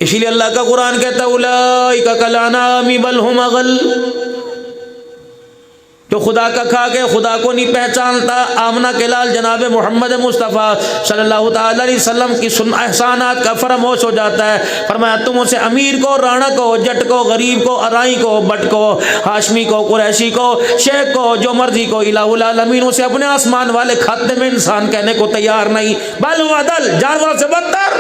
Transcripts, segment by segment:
اسی لیے اللہ کا قرآن کہتا ہے اولئک کالانعام بل ھم اضل، جو خدا کا کھا کے خدا کو نہیں پہچانتا۔ آمنہ کے لال جناب محمد مصطفیٰ صلی اللہ تعالی علیہ وسلم کی احسانات کا فراموش ہو جاتا ہے۔ فرمایا تم اسے امیر کو، رانا کو، جٹ کو، غریب کو، ارائی کو، بٹ کو، ہاشمی کو، قریشی کو، شیخ کو، جو مرضی کو، الہ العالمین اسے اپنے آسمان والے کھاتے میں انسان کہنے کو تیار نہیں، بل ھم اضل، جانور سے بدتر۔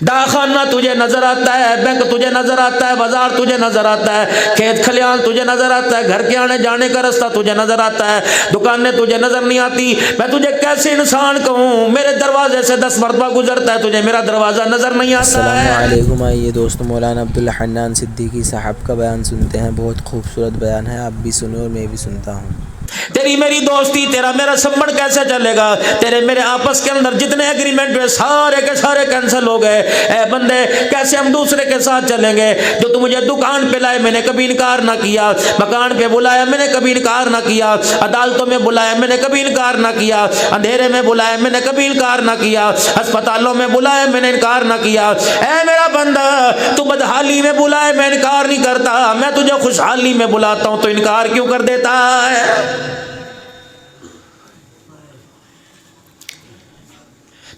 ڈاکخانہ تجھے نظر آتا ہے، بینک تجھے نظر آتا ہے، بازار تجھے نظر آتا ہے، کھیت کھلیان تجھے نظر آتا ہے، گھر کے آنے جانے کا رستہ تجھے نظر آتا ہے، دکانیں تجھے نظر نہیں آتی۔ میں تجھے کیسے انسان کہوں؟ میرے دروازے سے 10 مرتبہ گزرتا ہے، تجھے میرا دروازہ نظر نہیں آتا ہے۔ السلام علیکم۔ آئیے دوستو مولانا عبدالحنان صدیقی صاحب کا بیان سنتے ہیں۔ بہت خوبصورت بیان ہے، آپ بھی سنو اور میں بھی سنتا ہوں۔ تیری میری دوستی، تیرا میرا سمبڑ کیسے چلے گا؟ تیرے میرے آپس کے اندر جتنے ایگریمنٹ ہوئے سارے کے سارے کینسل ہو گئے۔ اے بندے کیسے ہم دوسرے کے ساتھ چلیں گے؟ جو تو مجھے دکان پہ لائے میں نے کبھی انکار نہ کیا، مکان پہ بلایا میں نے کبھی انکار نہ کیا، عدالتوں میں بلایا میں نے کبھی انکار نہ کیا، اندھیرے میں بلایا میں نے کبھی انکار نہ کیا، ہسپتالوں میں بلایا میں نے انکار نہ کیا۔ اے میرا بندہ تو بدحالی میں بلائے میں انکار نہیں کرتا، میں تجھے خوشحالی میں بلاتا ہوں تو انکار کیوں کر دیتا ہے؟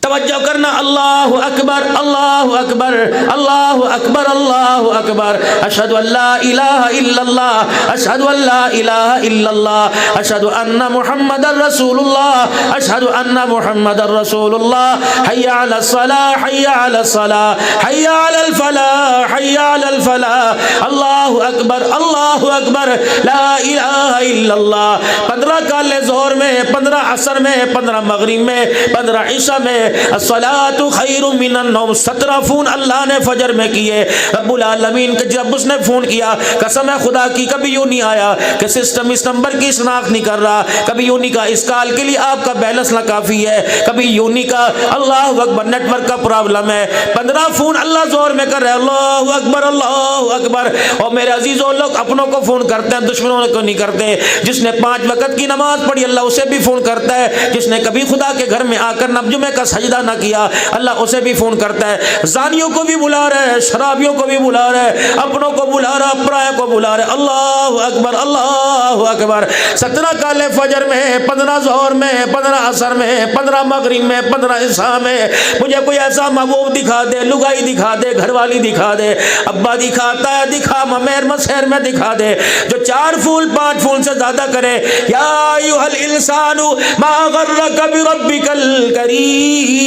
توجہ کرنا، اللہ اکبر اللہ اکبر اللہ اکبر اللہ اکبر، اشہد ان لا الہ الا اللہ اشہد ان لا الہ الا اللہ اشہد ان محمد رسول اللہ اشہد ان محمد رسول اللہ، حی علی الصلاۃ حی علی الصلاۃ حی علی الفلاح حی علی الفلاح، اللہ اکبر لا الہ الا اللہ۔ 15 کالے ظہر میں، 15 عصر میں، 15 مغرب میں، 15 عشاء میں، الصلاۃ خیر من النوم، 17 فون اللہ نے فجر میں کیے۔ رب العالمین کے جب اس نے فون کیا، قسم ہے خدا کی کبھی یوں نہیں آیا کہ سسٹم اس نمبر کی شناخت نہیں کر رہا، کبھی یوں نہیں کہا اس کال کے لیے آپ کا بیلنس نہ کافی ہے، کبھی یوں نہیں کہا اللہ اکبر نیٹ ورک کا پرابلم ہے۔ 15 فون اللہ زور میں کر رہے، اللہ اکبر اللہ اکبر۔ اور میرے عزیزوں، لوگ اپنوں کو فون کرتے ہیں، دشمنوں کو نہیں کرتے۔ جس نے 5 وقت کی نماز پڑھی اللہ اسے بھی فون کرتا ہے، جس نے کبھی خدا کے گھر میں آ کر جمعے کا سجدہ نہ کیا اللہ اسے بھی فون کرتا ہے۔ زانیوں کو بھی بلا رہا ہے، شرابیوں کو بھی بلا رہا ہے، اپنوں کو بلا رہا ہے، پرائے کو بلا رہا ہے۔ اللہ اکبر اللہ اکبر۔ 17 کالے فجر میں، 15 ظہر میں، 15 عصر میں، 15 مغرب میں، 15 عشاء میں مجھے کوئی ایسا محبوب دکھا دے، لگائی دکھا دے، گھر والی دکھا دے، ابا دکھاتا ہے دکھا، ممیر مسحر میں دکھا دے، جو 4 پھول 5 پھول سے زیادہ کرے۔ یا ایھا الانسان ما غرک بربک الکریم،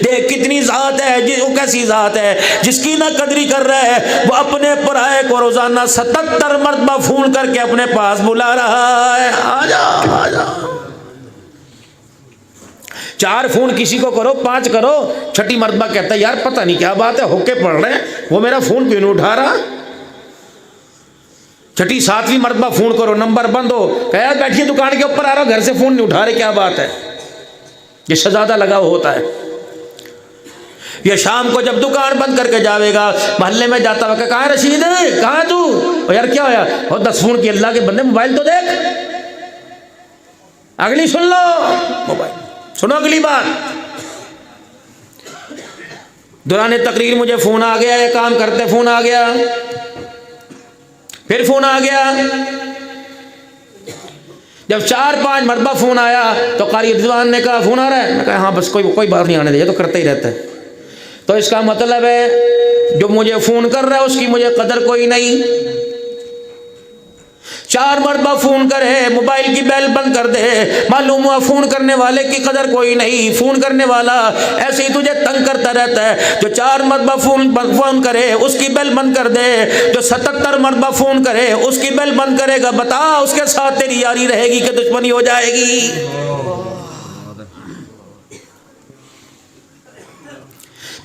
دیکھ کتنی ذات ہے، وہ کیسی ذات ہے جس کی نہ قدری کر رہا ہے، وہ اپنے پرائے کو روزانہ 77 مرتبہ فون کر کے اپنے پاس بلا رہا ہے، آجا آجا۔ 4 فون کسی کو کرو، 5 کرو، 6ٹی مرتبہ کہتا ہے یار پتہ نہیں کیا بات ہے، ہوکے پڑھ رہے ہیں وہ میرا فون کیوں نہیں اٹھا رہا۔ 6ٹی 7ویں مرتبہ فون کرو، نمبر بند ہو، کہ یار بیٹھیے دکان کے اوپر آ رہا ہو، گھر سے فون نہیں اٹھا رہے، کیا بات ہے؟ یہ شہزادہ لگا ہوتا ہے۔ یہ شام کو جب دکان بند کر کے جاوے گا، محلے میں جاتا ہوا کہ کہاں ہے رشید، کہاں ہے تو؟ یار کیا ہویا؟ اور 10 فون کی اللہ کے بندے موبائل تو دیکھ، اگلی سن لو، موبائل سنو اگلی بات۔ دوران تقریر مجھے فون آ گیا، یہ کام کرتے فون آ گیا، پھر فون آ گیا۔ جب 4-5 مرتبہ فون آیا تو قاری رضوان نے کہا فون آ رہا ہے، میں کہا ہاں بس کوئی بات نہیں آنے دے، یہ تو کرتا ہی رہتا ہے۔ تو اس کا مطلب ہے جو مجھے فون کر رہا ہے اس کی مجھے قدر کوئی نہیں۔ 4 مرتبہ فون کرے، موبائل کی بیل بند کر دے، معلوم ہوا فون کرنے والے کی قدر کوئی نہیں، فون کرنے والا ایسے ہی تجھے تنگ کرتا رہتا ہے۔ جو 4 مرتبہ فون کرے اس کی بیل بند کر دے، جو 77 مرتبہ فون کرے اس کی بیل بند کرے گا، بتا اس کے ساتھ تیری یاری رہے گی کہ دشمنی ہو جائے گی؟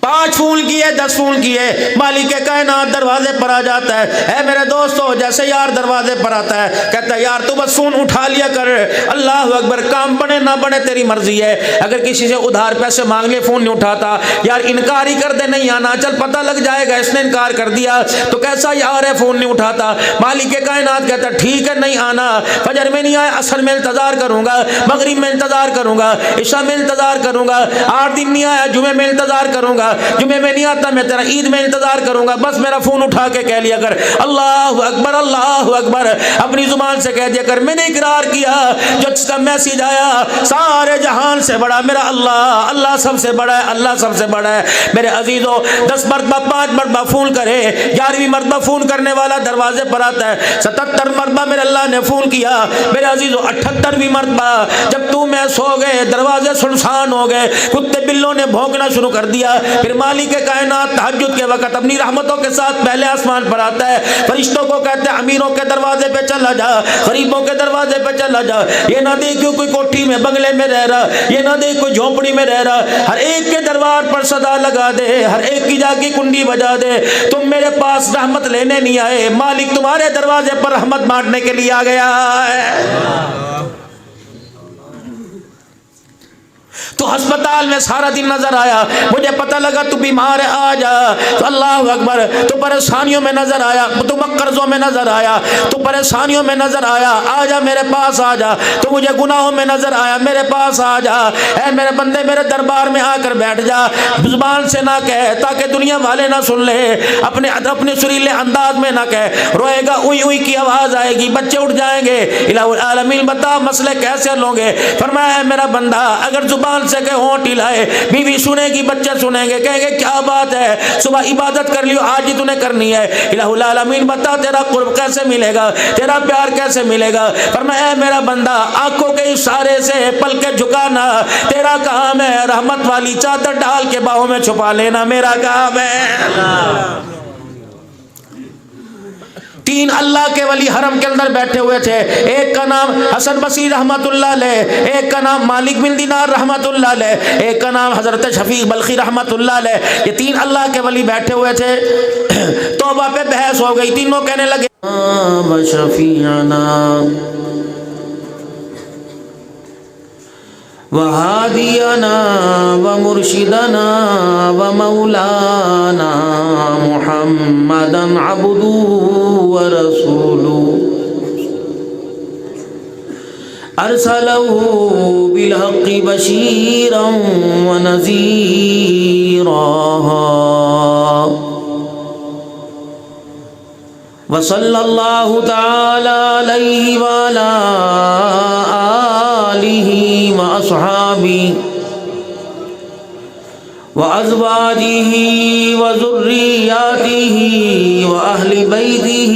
5 فون کیے 10 فون کیے، مالک کائنات دروازے پر آ جاتا ہے۔ اے میرے دوستو، جیسے یار دروازے پر آتا ہے کہتا ہے یار تو بس فون اٹھا لیا کر، اللہ اکبر، کام بنے نہ بنے تیری مرضی ہے۔ اگر کسی سے ادھار پیسے مانگ لے فون نہیں اٹھاتا، یار انکار ہی کر دے نہیں آنا، چل پتہ لگ جائے گا اس نے انکار کر دیا تو کیسا یار ہے فون نہیں اٹھاتا۔ مالک کائنات کہتا ہے ٹھیک ہے نہیں آنا، فجر میں نہیں آیا عصر میں انتظار کروں گا، مغرب میں انتظار کروں گا، عشاء میں انتظار کروں گا، 8 دن نہیں آیا جمعے میں انتظار کروں گا، جمعے میں نہیں آتا میں تیرا عید میں انتظار کروں گا، بس میرا فون اٹھا کے کہہ لیا کر اللہ اکبر اللہ اکبر، اپنی زبان سے کہہ دیا کر میں نے اقرار کیا جو اس کا میسج آیا سارے جہان سے بڑا میرا اللہ، اللہ سب سے بڑا ہے، اللہ سب سے بڑا ہے۔ میرے عزیزو 10 مرتبہ 5 مرتبہ فون کرے، 11ویں مرتبہ فون کرنے والا دروازے پر آتا ہے۔ 77 مرتبہ میرے اللہ نے فون کیا میرے عزیزو، 78ویں مرتبہ جب تو میں سو گئے، دروازے سنسان ہو گئے، کتے بلوں نے بھونکنا شروع کر دیا، پھر مالک کائنات تہجد کے وقت اپنی رحمتوں کے ساتھ پہلے آسمان پر آتا ہے، فرشتوں کو کہتے ہیں امیروں کے دروازے پہ چلا جا، غریبوں کے دروازے پہ چلا جا، یہ نہ دیکھو کوئی کوٹھی میں بنگلے میں رہ رہا، یہ نہ دیکھ کوئی جھونپڑی میں رہ رہا، ہر ایک کے دربار پر صدا لگا دے، ہر ایک کی جا کی کنڈی بجا دے، تم میرے پاس رحمت لینے نہیں آئے، مالک تمہارے دروازے پر رحمت بانٹنے کے لیے آ گیا ہے۔ تو ہسپتال میں سارا دن نظر آیا، مجھے پتہ لگا تو بیمار ہے آ جا، تو اللہ اکبر، تو پریشانیوں میں نظر آیا، تو قرضوں میں نظر آیا، تو پریشانیوں میں نظر آیا، آ جا میرے پاس آ جا، تو مجھے گناہوں میں نظر آیا، میرے پاس آ جا، اے میرے بندے میرے دربار میں آ کر بیٹھ جا، زبان سے نہ کہہ تاکہ دنیا والے نہ سن لے، اپنے سریلے انداز میں نہ کہہ، روئے گا اوئی اوئی کی آواز آئے گی، بچے اٹھ جائیں گے، الہ العالمین بتا مسئلے کیسے لوں گے؟ فرمایا ہے میرا بندہ اگر زبان سے کہ ہونٹ ہلائے، بیوی سنے گی، بچے سنیں گے، کہیں گے کیا بات ہے، صبح عبادت کر لیو آج ہی تُونے کرنی ہے، الہ العالمین بتا تیرا قرب کیسے ملے گا، تیرا پیار کیسے ملے گا؟ فرمایا اے میرا بندہ آنکھوں کے اشارے سے پلکیں جھکانا تیرا کام ہے، رحمت والی چادر ڈال کے باہوں میں چھپا لینا میرا کام ہے۔ 3 اللہ کے ولی حرم کے اندر بیٹھے ہوئے تھے، ایک کا نام حسن بصری رحمت اللہ علیہ، ایک کا نام مالک بن دینار رحمت اللہ علیہ، ایک کا نام حضرت شفیع بلخی رحمت اللہ علیہ، یہ 3 اللہ کے ولی بیٹھے ہوئے تھے۔ توبہ پہ بحث ہو گئی، تینوں کہنے لگے شفیعنا وہادینا ومرشدنا ومولانا محمدا عبدہ ورسولہ ارسلہ بالحق بشیرا ونذیرا وصلی اللہ تعالی علیہ وعلی آلہ وأصحابه وأزواجه وذرياته وأهل بيته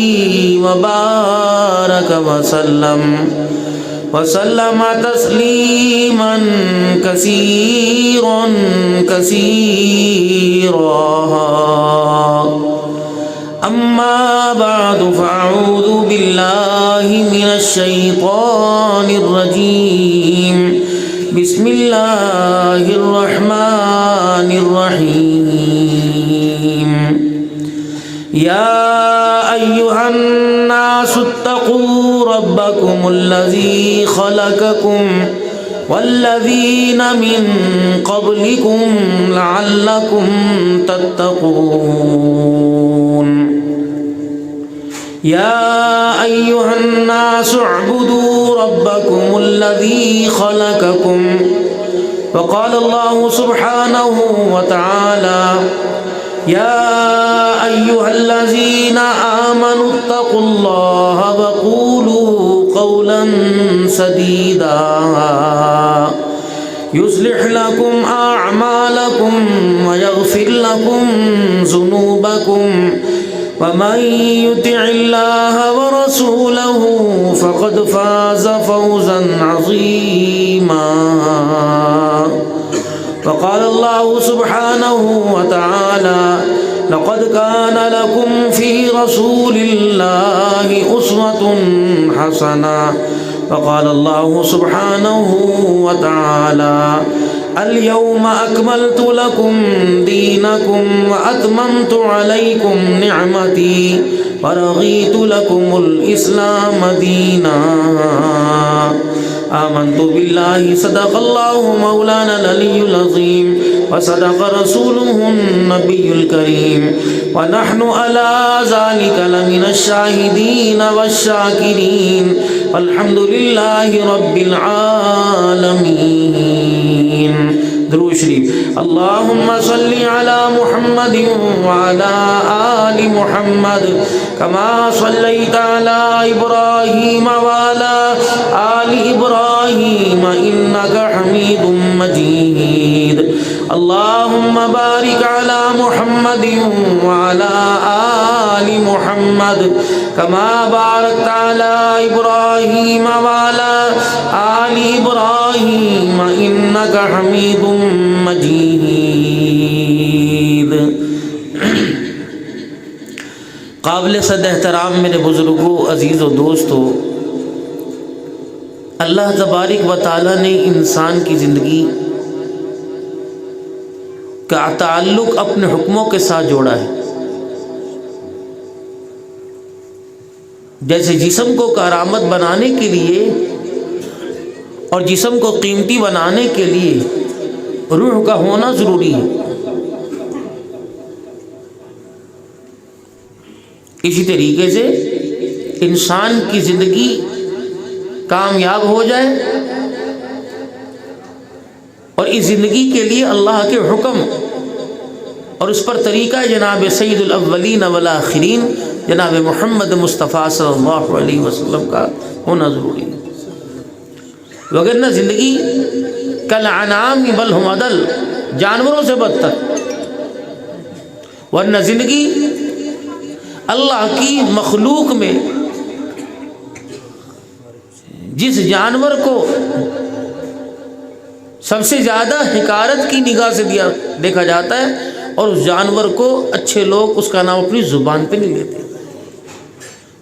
وبارك وسلم تسليما كثيرا أما بعد فأعوذ بالله من الشيطان الرجيم بسم الله الرحمن الرحيم يا أيها الناس اتقوا ربكم الذي خلقكم والذين من قبلكم لعلكم تتقون يا أيها الناس اعبدوا ربكم الذي خلقكم وقال الله سبحانه وتعالى يا أيها الذين آمنوا اتقوا الله وقولوا قولا سديدا يصلح لكم أعمالكم ويغفر لكم ذنوبكم ومن يطع الله ورسوله فقد فاز فوزا عظيما وقال الله سبحانه وتعالى لقد كان لكم في رسول الله أسوة حسنة وقال الله سبحانه وتعالى اليوم اکملت لکم دینکم واتممت علیکم نعمتی ورضیت لکم الاسلام دینا آمنت باللہ صدق اللہ مولانا العلی العظیم وصدق رسوله النبی الکریم ونحن على ذلك لمن الشاہدین والشاکرین والحمد للہ رب العالمین. درود شریف. اللہم صلی علی محمد وعلی آل محمد کما صلیت علی ابراہیم وعلی آل ابراہیم انک حمید مجید. اللہم بارک علی محمد وعلی آل محمد کما بارکت علی ابراہیم وعلی آل ابراہیم انک حمید مجید. قابل صد احترام میرے بزرگوں، عزیز و دوستو، اللہ تبارک و تعالیٰ نے انسان کی زندگی کا تعلق اپنے حکموں کے ساتھ جوڑا ہے. جیسے جسم کو کارآمد بنانے کے لیے اور جسم کو قیمتی بنانے کے لیے روح کا ہونا ضروری ہے، اسی طریقے سے انسان کی زندگی کامیاب ہو جائے اور اس زندگی کے لیے اللہ کے حکم اور اس پر طریقہ جناب سید الاولین والآخرین جناب محمد مصطفیٰ صلی اللہ علیہ وسلم کا ہونا ضروری ہے. وگرنہ زندگی کالانعام بل ہم اضل، جانوروں سے بدتر. ورنہ زندگی اللہ کی مخلوق میں جس جانور کو سب سے زیادہ حقارت کی نگاہ سے دیکھا جاتا ہے، اور اس جانور کو اچھے لوگ اس کا نام اپنی زبان پہ نہیں لیتے.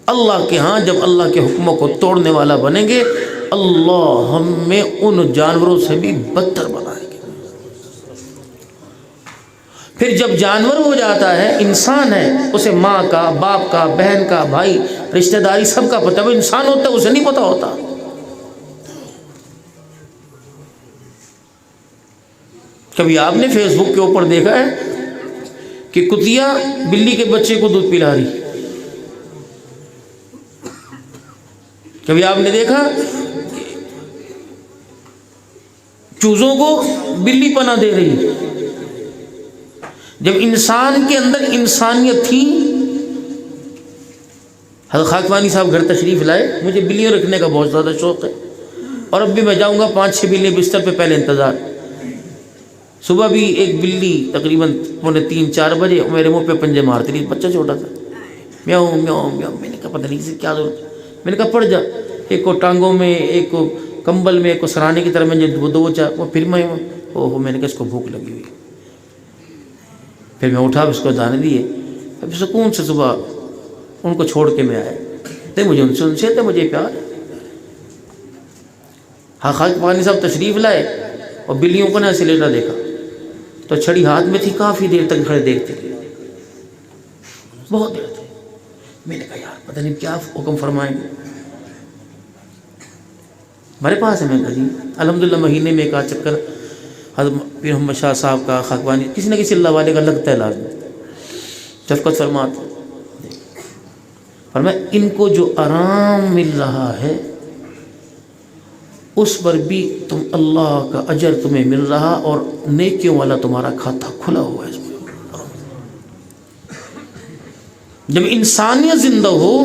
اللہ کے ہاں جب اللہ کے حکموں کو توڑنے والا بنیں گے، اللہ ہمیں ان جانوروں سے بھی بدتر بنائے گے. پھر جب جانور ہو جاتا ہے، انسان ہے، اسے ماں کا، باپ کا، بہن کا، بھائی، رشتہ داری سب کا پتہ ہے. وہ انسان ہوتا ہے، اسے نہیں پتہ ہوتا. کبھی آپ نے فیس بک کے اوپر دیکھا ہے کہ کتیا بلی کے بچے کو دودھ پلا رہی؟ کبھی آپ نے دیکھا چوزوں کو بلی پناہ دے رہی؟ جب انسان کے اندر انسانیت تھی، حضرت خاکوانی صاحب گھر تشریف لائے. مجھے بلیاں رکھنے کا بہت زیادہ شوق ہے، اور اب بھی میں جاؤں گا 5-6 بلیاں بستر پہ پہلے انتظار. صبح بھی ایک بلی تقریباً 3-4 بجے میرے منہ پہ پنجے مارتی رہی. بچہ چھوٹا تھا، میاؤں میاؤں میاؤں. میں نے کہا پتہ نہیں اسے کیا ضرورت ہے. میں نے کہا پڑ جا. ایک کو ٹانگوں میں، ایک کو کمبل میں، ایک کو سرانے کی طرح میں دو چار. وہ پھر میں میں نے کہا اس کو بھوک لگی ہوئی. پھر میں اٹھا، اس کو دانے دیے. پھر سکون سے صبح ان کو چھوڑ کے میں آیا. مجھے ان سے مجھے پیار. ہاں خاکوانی صاحب تشریف لائے اور بلیوں کو نہ ایسے لیٹا دیکھا تو چھڑی ہاتھ میں تھی. کافی دیر تک کھڑے دیکھتے رہے، بہت دیر تک. میں نے کہا یار پتہ نہیں کیا حکم فرمائیں گے. ہمارے پاس ہے. میں کہا جی الحمدللہ مہینے میں ایک آدھ چکر حضرت پیر محمد شاہ صاحب کا، خاکوانی، کسی نہ کسی اللہ والے کا لگتا ہے لازم. شفقت فرماتے فرمایا ان کو جو آرام مل رہا ہے اس پر بھی تم اللہ کا اجر تمہیں مل رہا، اور نیکیوں والا تمہارا کھاتا کھلا ہوا ہے. اس میں جب انسانیت زندہ ہو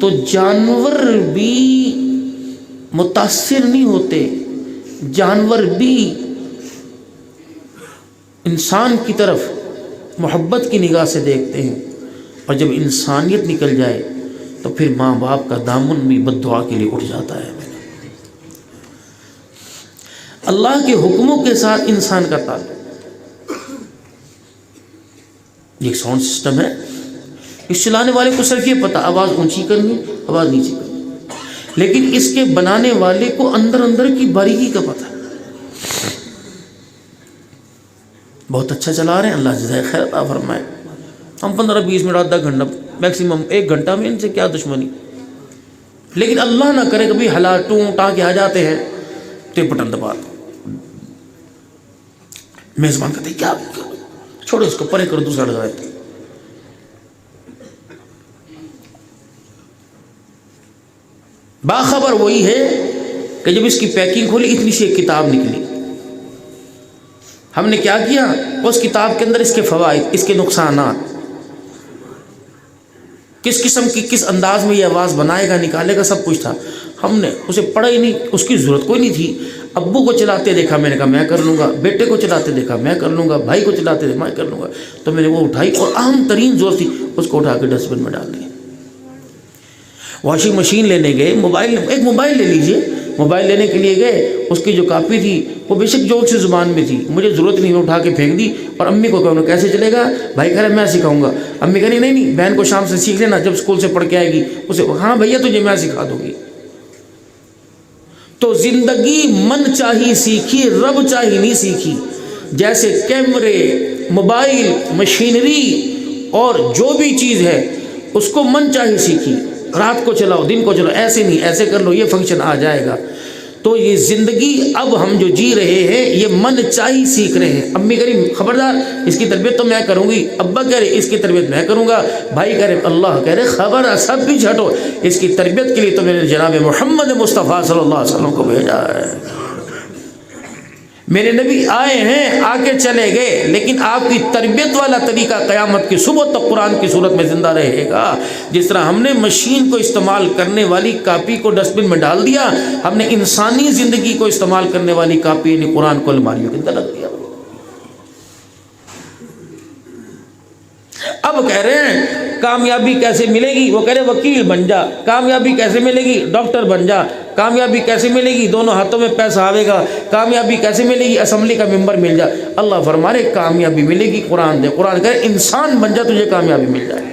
تو جانور بھی متاثر نہیں ہوتے، جانور بھی انسان کی طرف محبت کی نگاہ سے دیکھتے ہیں. اور جب انسانیت نکل جائے تو پھر ماں باپ کا دامن بھی بد دعا کے لیے اٹھ جاتا ہے. اللہ کے حکموں کے ساتھ انسان کا تعلق. یہ ایک ساؤنڈ سسٹم ہے، اس چلانے والے کو صرف یہ پتہ آواز اونچی کرنی، آواز نیچی کرنی، لیکن اس کے بنانے والے کو اندر اندر کی باریکی کا پتہ. بہت اچھا چلا رہے ہیں, اللہ جزائے خیر عطا فرمائے. ہم 15-20 منٹ آدھا گھنٹہ میکسیمم 1 گھنٹہ میں ان سے کیا دشمنی, لیکن اللہ نہ کرے کبھی حالاتوں ٹانکے آ جاتے ہیں تو بٹن دبا دو. میزبان کہتے ہیں کیا چھوڑو اس کو, پرے کرو, دوسرا لگا دیتے. باخبر وہی ہے کہ جب اس کی پیکنگ کھولی اتنی سی ایک کتاب نکلی. ہم نے کیا کیا, اس کتاب کے اندر اس کے فوائد, اس کے نقصانات, کس قسم کی کس انداز میں یہ آواز بنائے گا نکالے گا, سب کچھ تھا. ہم نے اسے پڑھا ہی نہیں, اس کی ضرورت کوئی نہیں تھی. ابو کو چلاتے دیکھا, میں نے کہا میں کر لوں گا. بیٹے کو چلاتے دیکھا, میں کر لوں گا. بھائی کو چلاتے دیکھا, میں کر لوں گا. تو میں نے وہ اٹھائی اور اہم ترین ضرورت تھی, اس کو اٹھا کے ڈسٹ بن میں ڈال دیا. واشنگ مشین لینے گئے, ایک موبائل لے لیجئے. موبائل لینے کے لیے گئے, اس کی جو کاپی تھی وہ بے شک جو سی زبان میں تھی, مجھے ضرورت نہیں, اٹھا کے پھینک دی. اور امی کو کہا کیسے چلے گا, بھائی کہہ رہے میں سکھاؤں گا. امی کہہ رہی نہیں, بہن کو شام سے سیکھ لینا, جب اسکول سے پڑھ کے آئے گی اسے, ہاں بھیا تجھے میں سکھا دوں گی. تو زندگی من چاہی سیکھی, رب چاہی نہیں سیکھی. جیسے کیمرے, موبائل, مشینری اور جو بھی چیز ہے اس کو من چاہی سیکھی. رات کو چلاؤ, دن کو چلاؤ, ایسے نہیں, ایسے کر لو, یہ فنکشن آ جائے گا. تو یہ زندگی اب ہم جو جی رہے ہیں یہ من چاہی سیکھ رہے ہیں. امی کہہ رہی خبردار, اس کی تربیت تو میں کروں گی. ابا کہہ رہے اس کی تربیت میں کروں گا. بھائی کہہ رہے, اللہ کہہ رہے خبر سب بھی ہٹو, اس کی تربیت کے لیے تو میں نے جناب محمد مصطفیٰ صلی اللہ علیہ وسلم کو بھیجا ہے. میرے نبی آئے ہیں, آ کے چلے گئے, لیکن آپ کی تربیت والا طریقہ قیامت کی صبح تک قرآن کی صورت میں زندہ رہے گا. جس طرح ہم نے مشین کو استعمال کرنے والی کاپی کو ڈسٹ بن میں ڈال دیا, ہم نے انسانی زندگی کو استعمال کرنے والی کاپی یعنی قرآن کو الماریوں کے اندر رکھ دیا. اب کہہ رہے ہیں کامیابی کیسے ملے گی, وہ کہہ رہے وکیل بن جا. کامیابی کیسے ملے گی, ڈاکٹر بن جا. کامیابی کیسے ملے گی, دونوں ہاتھوں میں پیسہ آئے گا. کامیابی کیسے ملے گی, اسمبلی کا ممبر مل جا. اللہ فرما رہے کامیابی ملے گی قرآن دے. قرآن کہہ رہے انسان بن جا, تجھے کامیابی مل جائے.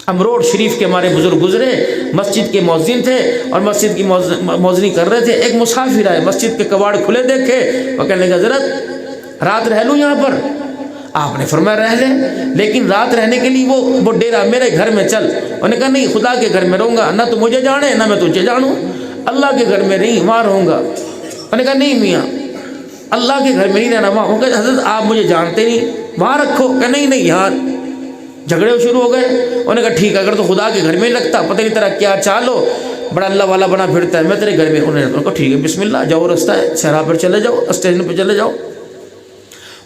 امروڈ شریف کے ہمارے بزرگ گزرے, مسجد کے مؤذن تھے اور مسجد کی مؤذنی کر رہے تھے. ایک مسافر آئے, مسجد کے کواڑ کھلے دیکھے, وہ کہنے لگا حضرت رات رہ لوں یہاں پر. آپ نے فرمایا رہ لیں, لیکن رات رہنے کے لیے وہ ڈیرا میرے گھر میں چل. انہوں نے کہا نہیں, خدا کے گھر میں رہوں گا, نہ تو مجھے جانے نہ میں تجھے جانوں. اللہ کے گھر میں نہیں, وہاں رہوں گا. انہوں نے کہا نہیں میاں, اللہ کے گھر میں نہیں رہنا, وہاں. کہ حضرت آپ مجھے جانتے نہیں, وہاں رکھو. کہ نہیں یہاں. جھگڑے شروع ہو گئے. انہوں نے کہا ٹھیک ہے, اگر تو خدا کے گھر میں ہی لگتا, پتہ نہیں تیرا کیا چالو, بڑا اللہ والا بنا پھرتا ہے, میں تیرے گھر میں. انہوں نے کہا ٹھیک ہے بسم اللہ, جاؤ, رستہ ہے, صحرا پر چلے جاؤ, اسٹیشن پہ چلے جاؤ.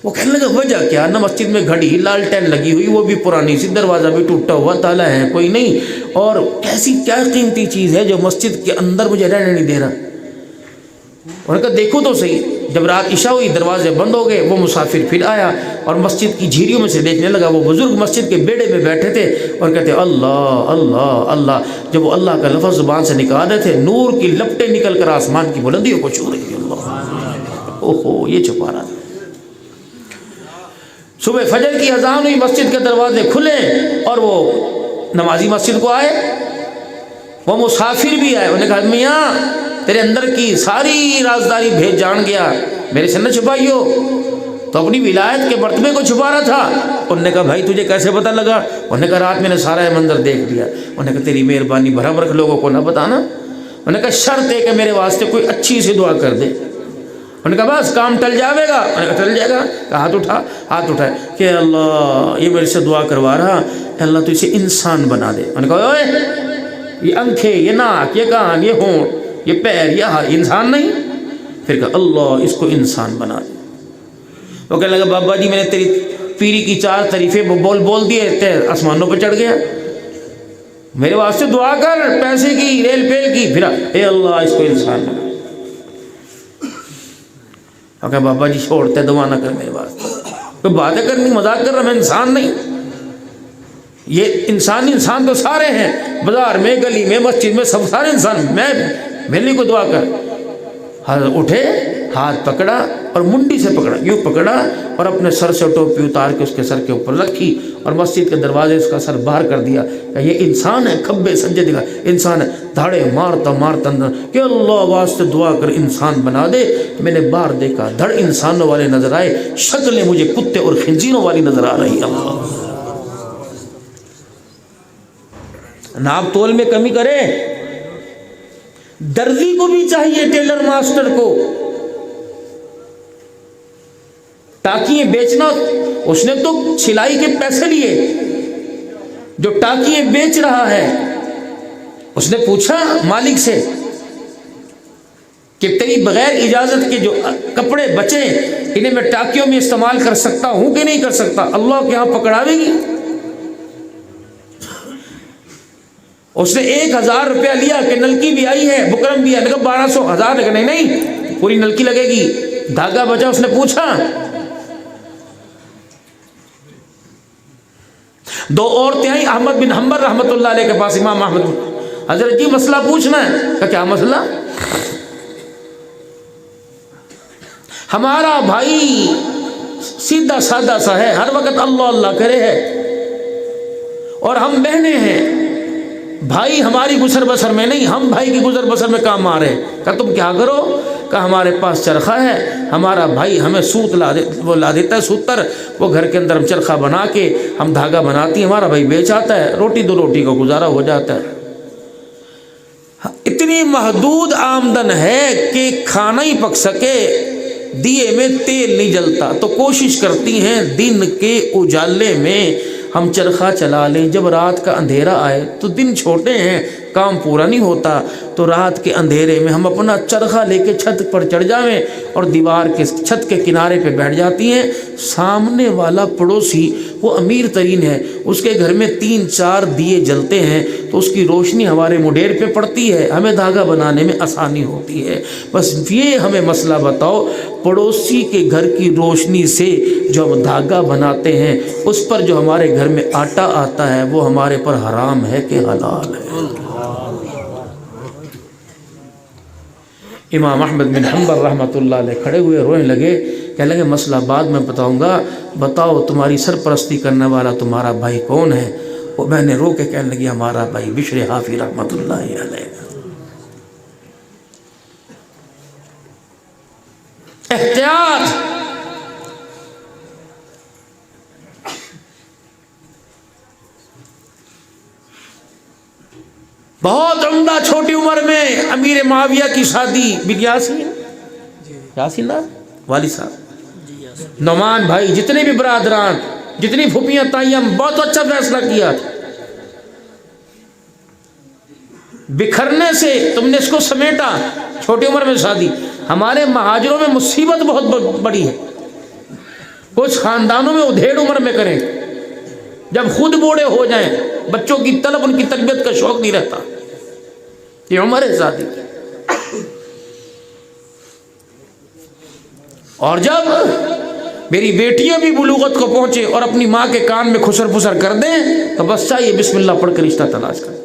وہ کہنے لگا وجہ کیا, نہ مسجد میں گھڑی, لالٹین لگی ہوئی, وہ بھی پرانی سی, دروازہ بھی ٹوٹا ہوا, تالا ہے کوئی نہیں, اور کیسی کیا قیمتی چیز ہے جو مسجد کے اندر مجھے رہنے نہیں دے رہا. انہوں نے کہا دیکھو تو صحیح. جب رات عشاء ہوئی, دروازے بند ہو گئے, وہ مسافر پھر آیا اور مسجد کی جھیریوں میں سے دیکھنے لگا. وہ بزرگ مسجد کے بیڑے میں بیٹھے تھے اور کہتے اللہ اللہ اللہ. جب وہ اللہ کا لفظ زبان سے نکال رہے تھے, نور کی لپٹیں نکل کر آسمان کی بلندیوں کو چھو رہی تھی. اللہ, اوہو, یہ چھپا رہا تھا. صبح فجر کی اذان ہوئی, مسجد کے دروازے کھلے اور وہ نمازی مسجد کو آئے, وہ مسافر بھی آئے. انہوں نے کہا میاں تیرے اندر کی ساری رازداری بھیج جان گیا, میرے سے نہ چھپائیو. تو اپنی ولایت کے مرتبے کو چھپا رہا تھا. انہوں نے کہا بھائی تجھے کیسے پتہ لگا؟ انہوں نے کہا رات میں نے سارا منظر دیکھ لیا. انہوں نے کہا تیری مہربانی بھرم رکھ, لوگوں کو نہ بتانا. انہوں نے کہا شرط ہے کہ میرے واسطے کوئی اچھی سی دعا کر دے. انہوں نے کہا بس کام ٹل جاوے گا. انہوں نے کہا ٹل جائے گا. ہاتھ اٹھا, ہاتھ اٹھائے کہ اللہ یہ میرے سے دعا کروا رہا, اللہ تو اسے انسان بنا دے. انہوں نے کہا اوے یہ آنکھیں, یہ ناک, یہ کان, یہ ہونٹ, یہ پیر, یہ ہاتھ, انسان نہیں. پھر کہا اللہ اس کو انسان بنا دے. وہ کہنے لگا بابا جی میں نے تیری پیری کی 4 تعریفیں بول دیے, تے آسمانوں پہ چڑھ گیا. میرے واسطے دعا کر, پیسے کی, ریل پیل کی. پھر اے اللہ اس کو انسان بنا. کہ بابا جی چھوڑتے, دعا نہ کر میرے واسطے. کوئی باتیں کرنی, مذاق کر رہا, میں انسان نہیں. یہ انسان تو سارے ہیں, بازار میں, گلی میں, مسجد میں, سب سارے انسان. میں میرے لیے کو دعا کر. اٹھے, ہاتھ پکڑا, اور منڈی سے پکڑا، یوں پکڑا اور اپنے سر سے ٹوپی اتار کے اس کے سر کے اوپر رکھی اور مسجد کے دروازے اس کا سر باہر کر دیا کہ یہ انسان ہے، کھبے سجدے دکھا انسان ہے، دھاڑے مارتا مارتا اندر کہ اللہ واسطے دعا کر انسان بنا دے۔ میں نے باہر دیکھا، دھڑ انسانوں والے نظر آئے، شکلیں مجھے کتے اور خنزیروں والی نظر آ رہی ہیں۔ ناپ تول میں کمی کرے۔ درزی کو بھی چاہیے، ٹیلر ماسٹر کو ٹاکیے بیچنا، اس نے تو سلائی کے پیسے لیے، جو ٹاکیے بیچ رہا ہے اس نے پوچھا مالک سے کہ تیری بغیر اجازت کے جو کپڑے بچے انہیں میں ٹاکیوں میں استعمال کر سکتا ہوں کہ نہیں کر سکتا؟ اللہ کے ہاں پکڑاوے گی۔ اس نے 1000 روپیہ لیا کہ نلکی بھی آئی ہے، بکرم بھی ہے، لگا 1200 1000 لگا، نہیں پوری نلکی لگے گی، دھاگا بچا۔ اس نے پوچھا، 2 عورتیں آئیں احمد بن حنبل رحمۃ اللہ علیہ کے پاس، امام احمد، حضرت جی مسئلہ پوچھنا ہے۔ کہ کیا مسئلہ؟ ہمارا بھائی سیدھا سادہ سا ہے، ہر وقت اللہ اللہ کرے ہے، اور ہم بہنیں ہیں، بھائی ہماری گزر بسر میں نہیں، ہم بھائی کی گزر بسر میں کام آ رہے ہیں۔ کہ تم کیا کرو؟ کہ ہمارے پاس چرخہ ہے، ہمارا بھائی ہمیں سوت لا دیتا ہے، سوتر، وہ گھر کے اندر ہم چرخہ بنا کے ہم دھاگا بناتی ہیں، ہمارا بھائی بیچ آتا ہے، روٹی 2 روٹی کا گزارا ہو جاتا ہے۔ اتنی محدود آمدن ہے کہ کھانا ہی پک سکے، دیے میں تیل نہیں جلتا، تو کوشش کرتی ہیں دن کے اجالے میں ہم چرخہ چلا لیں، جب رات کا اندھیرا آئے تو دن چھوٹے ہیں، کام پورا نہیں ہوتا، تو رات کے اندھیرے میں ہم اپنا چرخہ لے کے چھت پر چڑھ جاویں اور دیوار کے چھت کے کنارے پہ بیٹھ جاتی ہیں۔ سامنے والا پڑوسی وہ امیر ترین ہے، اس کے گھر میں 3-4 دیے جلتے ہیں تو اس کی روشنی ہمارے مڈیر پہ پڑتی ہے، ہمیں دھاگا بنانے میں آسانی ہوتی ہے۔ بس یہ ہمیں مسئلہ بتاؤ، پڑوسی کے گھر کی روشنی سے جو ہم دھاگا بناتے ہیں، اس پر جو ہمارے گھر میں آٹا آتا ہے وہ ہمارے پر حرام ہے کہ حلال ہے؟ امام احمد بن حنبل رحمۃ اللہ علیہ کھڑے ہوئے، رونے لگے، کہنے لگے مسئلہ بعد میں بتاؤں گا، بتاؤ تمہاری سرپرستی کرنے والا تمہارا بھائی کون ہے؟ وہ میں نے رو کے کہنے لگی ہمارا بھائی بشر حافی رحمۃ اللہ علیہ۔ احتیاط، بہت عمدہ، چھوٹی عمر میں امیر معاویہ کی شادی بن یاسین والد صاحب، نعمان بھائی، جتنے بھی برادران، جتنی پھوپھیاں تائیاں، بہت اچھا فیصلہ کیا تھا۔ بکھرنے سے تم نے اس کو سمیٹا، چھوٹی عمر میں شادی۔ ہمارے مہاجروں میں مصیبت بہت بڑی ہے، کچھ خاندانوں میں ادھیڑ عمر میں کریں، جب خود بوڑھے ہو جائیں، بچوں کی طلب، ان کی تربیت کا شوق نہیں رہتا، یہ عمر ہے شادی کی۔ اور جب میری بیٹیاں بھی بلوغت کو پہنچے اور اپنی ماں کے کان میں خسر پھسر کر دیں تو بس چاہیے بسم اللہ پڑھ کر رشتہ تلاش کرتے۔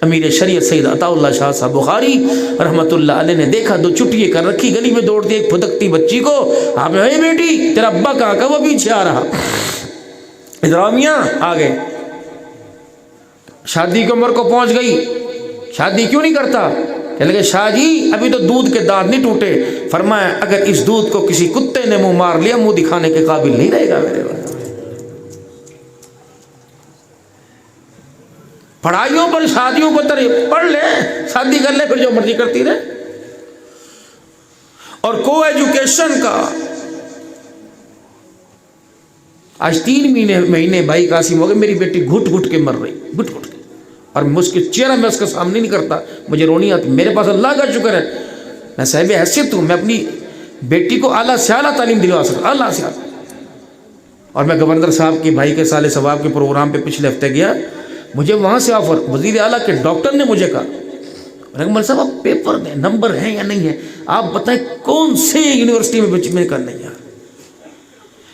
امیر شریعت سید عطا اللہ شاہ صاحب بخاری رحمۃ اللہ علیہ نے دیکھا، 2 چٹیے کر رکھی، گلی میں دوڑ دی ایک پھدکتی بچی کو، آپ نے اے بیٹی تیرا ابا کہاں کا؟ وہ پیچھے آ رہا، ادھر آؤ میاں، آ گئے۔ شادی کی عمر کو پہنچ گئی، شادی کیوں نہیں کرتا؟ کہنے لگے شاہ جی ابھی تو دودھ کے دانت نہیں ٹوٹے۔ فرمایا اگر اس دودھ کو کسی کتے نے منہ مار لیا، منہ دکھانے کے قابل نہیں رہے گا میرے بھائی۔ پڑھائیوں پر شادیوں پر پڑھ لے، شادی کر لے، پھر جو مرضی کرتی رہے۔ اور کو ایجوکیشن کا آج 3 مہینے بھائی قاسم ہو گئے، میری بیٹی گھٹ گھٹ کے مر رہی، گھٹ گھٹ کے، اور میں اس کے چہرہ میں اس کا سامنے نہیں کرتا، مجھے رونی آتی۔ میرے پاس اللہ کا شکر ہے، میں صاحب حیثیت ہوں، میں اپنی بیٹی کو اعلیٰ سے اعلیٰ تعلیم دلوا سکتا، اعلیٰ سے اعلیٰ۔ اور میں گورنر صاحب کے بھائی کے سال ثواب کے پروگرام پہ پچھلے ہفتے گیا، مجھے وہاں سے آفر، وزیر اعلیٰ کے ڈاکٹر نے مجھے کہا، مول صاحب آپ پیپر دیں، نمبر ہیں یا نہیں ہے، آپ بتائیں کون سے یونیورسٹی میں کرنا ہے۔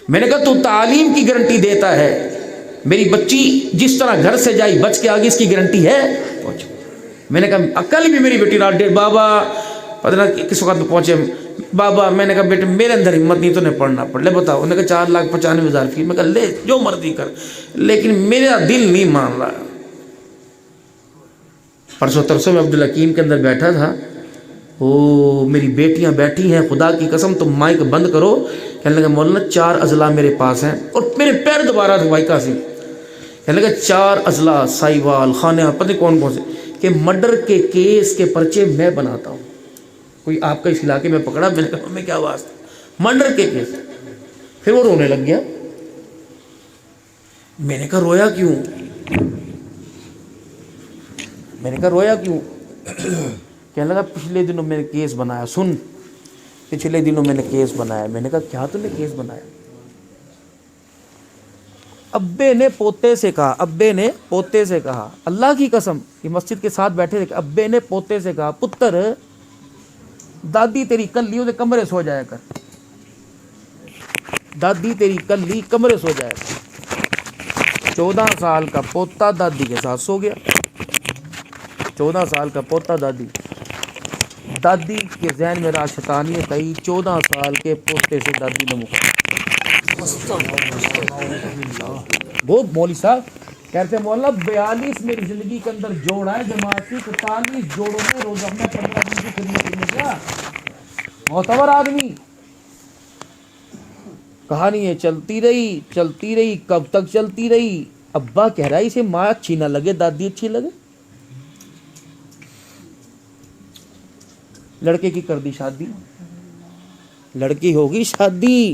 میں نے کہا تو تعلیم کی گارنٹی دیتا ہے، میری بچی جس طرح گھر سے جائی بچ کے آگے، اس کی گارنٹی ہے؟ میں نے کہا کل بھی میری بیٹی رات 1:30 بابا پتہ نہ کس وقت میں پہنچے، بابا میں نے کہا بیٹے میرے اندر ہمت نہیں تو نے پڑھنا پڑ لے بتاؤ. انہوں نے کہا 4,95,000 فی. میں کہا لے جو مرضی کر, لیکن میرا دل نہیں مان رہا. پرسوں ترسوں میں عبدالحکیم کے اندر بیٹھا تھا, میری بیٹیاں بیٹھی ہیں, خدا کی قسم تم مائک بند کرو. کہنے لگا مولانا 4 اضلاع میرے پاس ہیں, اور میرے پیر دوبارہ تھے بھائی قاسم. کہنے لگا 4 اضلاع سائیوال خانہ پتہ نہیں کون کون سے کہ مرڈر کے کیس کے پرچے میں بناتا ہوں. کوئی آپ کا اس علاقے میں پکڑا, میں نے کہا میں کیا واسطہ مرڈر کے کیس. پھر وہ رونے لگ گیا. میں نے کہا رویا کیوں, میں نے کہا رویا کیوں. کہنے لگا پچھلے دنوں میں نے کیس بنایا. سن, پچھلے دنوں میں نے کیس بنایا. میں نے کہا کیا تم نے کیس بنایا. ابے نے پوتے سے کہا, ابے نے پوتے سے کہا, اللہ کی قسم یہ مسجد کے ساتھ بیٹھے تھے, ابے نے پوتے سے کہا پتر دادی تیری کلی اسے کمرے سو جایا کر, دادی تیری کلی کمرے سو جایا کر. 14 سال کا پوتا دادی کے ساتھ سو گیا. 14 سال کا پوتا دادی, دادی کے ذہن میں راز شیطانیت آئی. 14 سال کے پوتے سے دادی نے مکا. وہ مولوی صاحب کہتے ہیں مولانا 42 میری زندگی کے اندر جوڑ ہے جماعت کی, 43 جوڑوں میں روزہ میں 15 دن کی خدمت کرنے کا معتبر آدمی. کہانی ہے چلتی رہی, کب تک چلتی رہی. ابا کہہ رہا ہے اسے ماں اچھی نہ لگے دادی اچھی لگے. لڑکے کی کر دی شادی, لڑکی ہوگی شادی,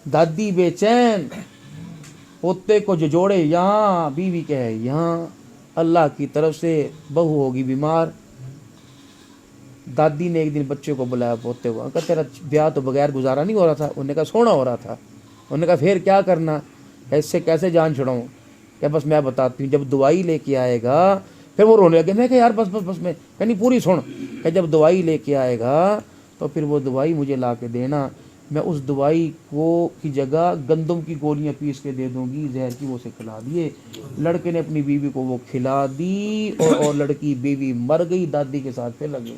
دادی بے چین, پوتے کو جو جوڑے یہاں, بیوی کہ ہے یہاں, اللہ کی طرف سے بہو ہوگی بیمار. دادی نے ایک دن بچے کو بلایا پوتے کو, کہا تیرا بیاہ تو بغیر گزارا نہیں ہو رہا تھا. انہوں نے کہا سونا ہو رہا تھا. انہوں نے کہا پھر کیا کرنا, اس سے کیسے جان چھڑاؤں. کہ بس میں بتاتی ہوں, جب دوائی لے کے آئے گا. پھر وہ رونے لگے. میں کہ یار بس میں کہنی پوری سن, کہ جب دوائی لے کے آئے گا تو پھر وہ دوائی مجھے لا کے دینا, میں اس دوائی کو کی جگہ گندم کی گولیاں پیس کے دے دوں گی, زہر کی وہ سے کھلا دیے. لڑکے نے اپنی بیوی کو وہ کھلا دی, اور لڑکی بیوی مر گئی. دادی کے ساتھ پھر لگے.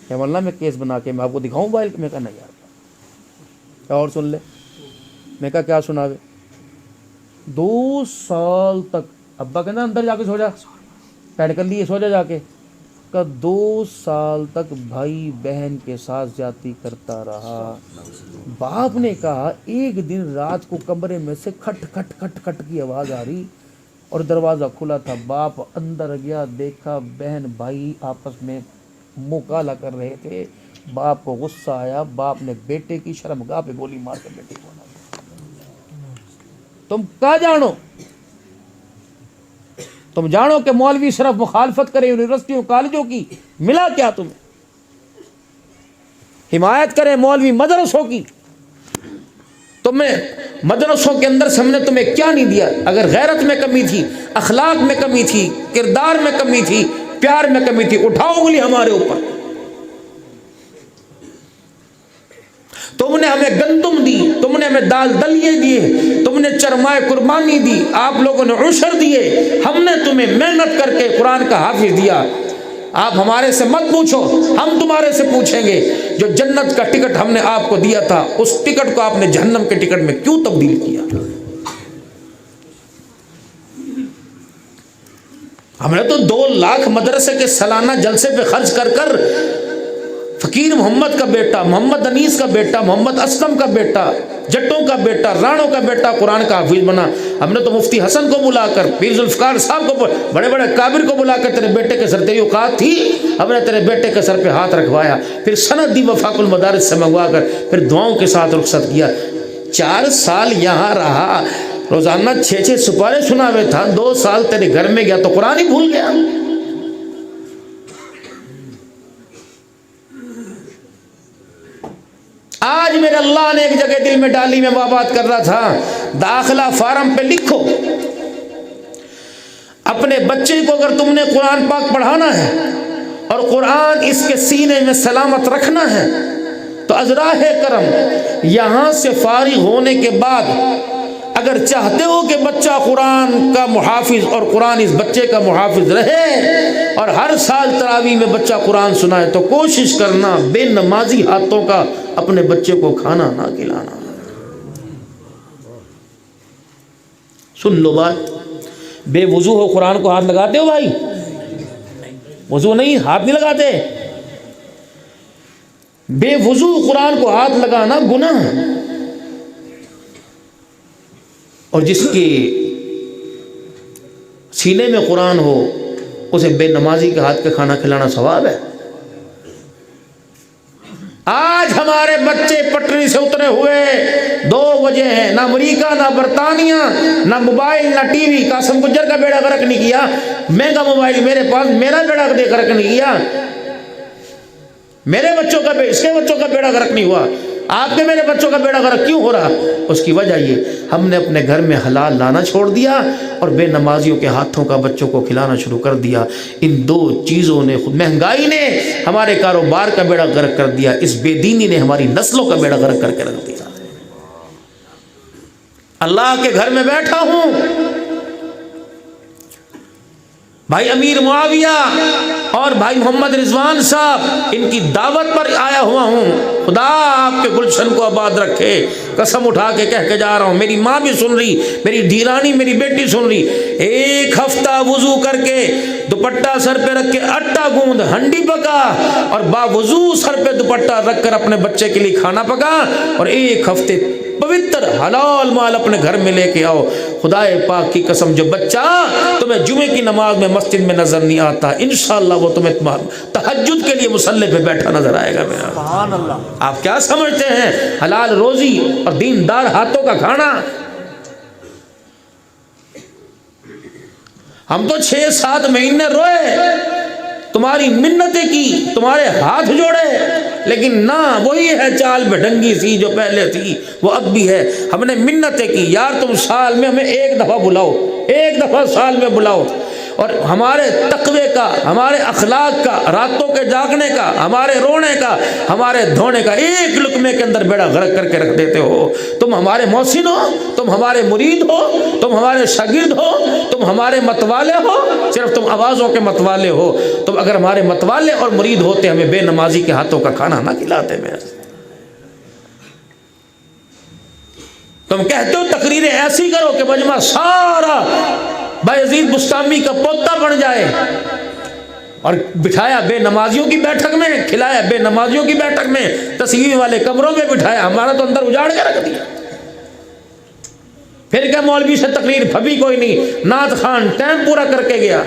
کہ مولانا میں کیس بنا کے میں آپ کو دکھاؤں موبائل. میں کہا نہیں یار اور سن لے. میں کہا کیا سناوے. 2 سال تک ابا کہنا اندر جا کے سو جا, پینٹ کر لیے سو جا کے. کا 2 سال تک بھائی بہن کے ساتھ زیادتی کرتا رہا. باپ نے کہا ایک دن رات کو کمرے میں سے کھٹ کھٹ کھٹ کھٹ کی آواز آ رہی, اور دروازہ کھلا تھا. باپ اندر گیا, دیکھا بہن بھائی آپس میں منہ کالا کر رہے تھے. باپ کو غصہ آیا. باپ نے بیٹے کی شرمگاہ پہ گولی مار کے بیٹے کو. تم کیا جانو, تم جانو کہ مولوی صرف مخالفت کرے یونیورسٹیوں کالجوں کی, ملا کیا تمہیں. حمایت کرے مولوی مدرسوں کی, تمہیں مدرسوں کے اندر سے ہم نے تمہیں کیا نہیں دیا. اگر غیرت میں کمی تھی, اخلاق میں کمی تھی, کردار میں کمی تھی, پیار میں کمی تھی, اٹھاؤ انگلی ہمارے اوپر. تم نے ہمیں گندم دی, تم نے ہمیں دال دلیے دیے, تم نے چرمائے قربانی دی, آپ لوگوں نے عشر دیے. ہم نے تمہیں محنت کر کے قرآن کا حافظ دیا. آپ ہمارے سے مت پوچھو, ہم تمہارے سے پوچھیں گے. جو جنت کا ٹکٹ ہم نے آپ کو دیا تھا, اس ٹکٹ کو آپ نے جہنم کے ٹکٹ میں کیوں تبدیل کیا. ہم نے تو 2 لاکھ مدرسے کے سالانہ جلسے پہ خرچ کر کر فقیر محمد کا بیٹا, محمد انیس کا بیٹا, محمد اسلم کا بیٹا, جٹوں کا بیٹا, رانوں کا بیٹا قرآن کا حافظ بنا. ہم نے تو مفتی حسن کو بلا کر, پیر ذوالفقار صاحب کو, بڑے بڑے کابر کو بلا کر تیرے بیٹے کے سر, تیری اوقات تھی, ہم نے تیرے بیٹے کے سر پہ ہاتھ رکھوایا. پھر سند دی وفاق المدارس سے منگوا کر, پھر دعاؤں کے ساتھ رخصت کیا. 4 سال یہاں رہا, روزانہ 6 سپارے سناوے تھا. 2 سال تیرے گھر میں گیا تو قرآن ہی بھول گیا. آج میرے اللہ نے ایک جگہ دل میں ڈالی, میں بات کر رہا تھا, داخلہ فارم پہ لکھو اپنے بچے کو, اگر تم نے قرآن پاک پڑھانا ہے اور قرآن اس کے سینے میں سلامت رکھنا ہے تو ازراہ کرم یہاں سے فارغ ہونے کے بعد اگر چاہتے ہو کہ بچہ قرآن کا محافظ اور قرآن اس بچے کا محافظ رہے اور ہر سال تراویح میں بچہ قرآن سنائے تو کوشش کرنا بے نمازی ہاتھوں کا اپنے بچے کو کھانا نہ کھلانا۔ سن لو بات، بے وضو ہو قرآن کو ہاتھ لگاتے ہو بھائی؟ وضو نہیں، ہاتھ نہیں لگاتے۔ بے وضو قرآن کو ہاتھ لگانا گناہ ہے، اور جس کے سینے میں قرآن ہو اسے بے نمازی کے ہاتھ کا کھانا کھلانا ثواب ہے۔ آج ہمارے بچے پٹری سے اترے ہوئے 2 وجہ ہیں، نہ امریکہ نہ برطانیہ نہ موبائل نہ ٹی وی۔ قاسم گجر کا بیڑا غرق نہیں کیا، مہنگا موبائل میرے پاس، میرا بیڑا غرق نہیں کیا، میرے بچوں کا اس کے بچوں کا بیڑا غرق نہیں ہوا، آپ کے میرے بچوں کا بیڑا غرق کیوں ہو رہا؟ اس کی وجہ یہ ہم نے اپنے گھر میں حلال لانا چھوڑ دیا اور بے نمازیوں کے ہاتھوں کا بچوں کو کھلانا شروع کر دیا۔ ان 2 چیزوں نے، خود مہنگائی نے ہمارے کاروبار کا بیڑا غرق کر دیا، اس بے دینی نے ہماری نسلوں کا بیڑا غرق کر کے رکھ دیا۔ اللہ کے گھر میں بیٹھا ہوں، بھائی امیر معاویہ اور بھائی محمد رضوان صاحب ان کی دعوت پر آیا ہوا ہوں، خدا آپ کے گلشن کو آباد رکھے، قسم اٹھا کے کہہ کے جا رہا ہوں، میری ماں بھی سن رہی، میری دھیرانی میری بیٹی سن رہی، 1 ہفتہ وضو کر کے دوپٹہ سر پہ رکھ کے آٹا گوندھ ہنڈی پکا اور باوضو سر پہ دوپٹہ رکھ کر اپنے بچے کے لیے کھانا پکا اور 1 ہفتے پوتر حلال مال اپنے گھر میں لے کے آؤ۔ خدا پاک کی قسم، جو بچہ تمہیں جمعے کی نماز میں مسجد میں نظر نہیں آتا، انشاءاللہ وہ تمہیں تہجد کے لیے مصلی پہ بیٹھا نظر آئے گا۔ میرا سبحان اللہ، آپ کیا سمجھتے ہیں حلال روزی اور دیندار ہاتھوں کا کھانا؟ ہم تو 6-7 مہینے روئے، تمہاری منتیں کی، تمہارے ہاتھ جوڑے، لیکن نہ وہی ہے چال بھڈنگی سی جو پہلے تھی، وہ اب بھی ہے۔ ہم نے منتیں کی، یار تم سال میں ہمیں 1 دفعہ بلاؤ، 1 دفعہ سال میں بلاؤ، اور ہمارے تقوی کا، ہمارے اخلاق کا، راتوں کے جاگنے کا، ہمارے رونے کا، ہمارے دھونے کا 1 لقمے کے اندر بیڑا غرق کر کے رکھ دیتے ہو۔ تم ہمارے محسن ہو، تم ہمارے مرید ہو، تم ہمارے شاگرد ہو، تم ہمارے متوالے ہو، صرف تم آوازوں کے متوالے ہو۔ تم اگر ہمارے متوالے اور مرید ہوتے ہمیں بے نمازی کے ہاتھوں کا کھانا نہ کھلاتے۔ میرے تم کہتے ہو تقریریں ایسی کرو کہ مجمع سارا بایزید بستامی کا پوتا بن جائے، اور بٹھایا بے نمازیوں کی بیٹھک میں، کھلایا بے نمازیوں کی بیٹھک میں، تصویر والے کمروں میں بٹھایا، ہمارا تو اندر اجاڑ کے رکھ دیا۔ پھر کیا مولوی سے تقریر پھبی کوئی نہیں، نعت خان ٹائم پورا کر کے گیا۔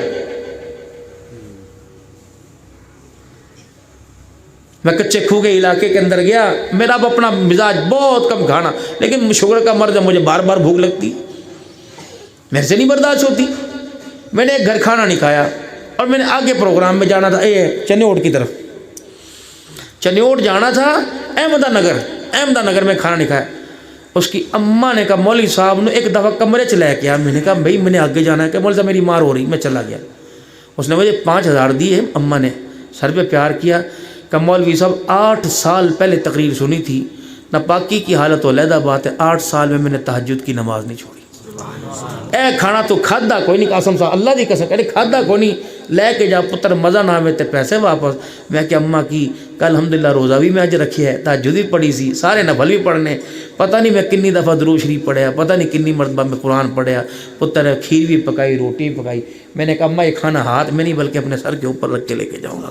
میں کچے کھوگے علاقے کے اندر گیا، میرا اب اپنا مزاج بہت کم کھانا، لیکن شوگر کا مرض ہے، مجھے بار بار بھوک لگتی، میرے سے نہیں برداشت ہوتی۔ میں نے ایک گھر کھانا نہیں کھایا، اور میں نے آگے پروگرام میں جانا تھا، چنیوٹ کی طرف، چنیوٹ جانا تھا، احمدہ نگر میں کھانا نہیں کھایا۔ اس کی اماں نے کہا مولوی صاحب نے 1 دفعہ کمرے چ لے کے آیا۔ میں نے کہا بھائی میں نے آگے جانا ہے، کہ مولوی صاحب میری مار ہو رہی، میں چلا گیا۔ اس نے مجھے 5000 دیے، اماں نے سر پہ پیار کیا، کہ مولوی صاحب 8 سال پہلے تقریر سنی تھی، نہ پاکی کی حالت تو علیحدہ بات ہے، 8 سال میں نے تہجد کی نماز نہیں چھوڑی۔ اے کھانا تو کھادا کوئی نہیں، قاسم صاحب اللہ دی قسم، کھادا کوئی نہیں، لے کے جا پتر، مزہ نہ آوے تے پیسے واپس۔ میں کہ اماں کی کل الحمدللہ روزہ بھی میں اج رکھی ہے، تہجد بھی پڑھی سی، سارے نفل بھی پڑھنے، پتہ نہیں میں کنی دفعہ درود شریف پڑھیا، پتہ نہیں کنی مرتبہ میں قرآن پڑھیا، پتر کھیر بھی پکائی، روٹی بھی پکائی۔ میں نے کہا اماں یہ کھانا ہاتھ میں نہیں بلکہ اپنے سر کے اوپر رکھ کے لے کے جاؤں گا۔